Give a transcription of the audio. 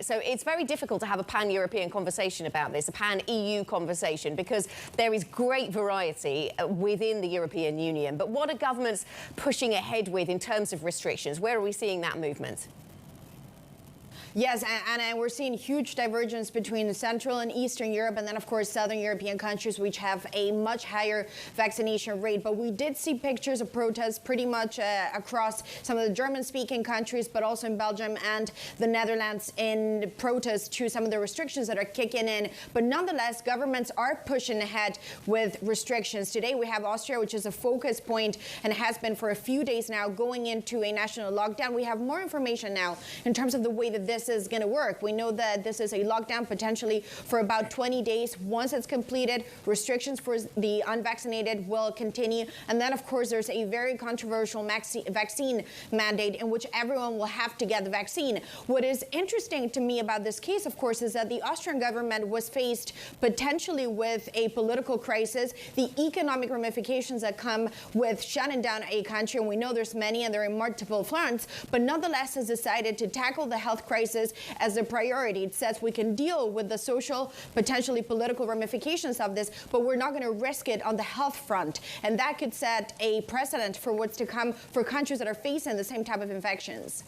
So it's very difficult to have a pan-European conversation about this, a pan-EU conversation, because there is great variety within the European Union. But what are governments pushing ahead with in terms of restrictions? Where are we seeing that movement? Yes, and we're seeing huge divergence between Central and Eastern Europe, and then, of course, Southern European countries, which have a much higher vaccination rate. But we did see pictures of protests pretty much across some of the German-speaking countries, but also in Belgium and the Netherlands in protest to some of the restrictions that are kicking in. But nonetheless, governments are pushing ahead with restrictions. Today, we have Austria, which is a focus point and has been for a few days now, going into a national lockdown. We have more information now in terms of the way that this is going to work. We know that this is a lockdown potentially for about 20 days. Once it's completed, restrictions for the unvaccinated will continue. And then, of course, there's a very controversial vaccine mandate in which everyone will have to get the vaccine. What is interesting to me about this case, of course, is that the Austrian government was faced potentially with a political crisis, the economic ramifications that come with shutting down a country. And we know there's many and they're in multiple fronts, but nonetheless has decided to tackle the health crisis as a priority. It says we can deal with the social, potentially political ramifications of this, but we're not going to risk it on the health front. And that could set a precedent for what's to come for countries that are facing the same type of infections.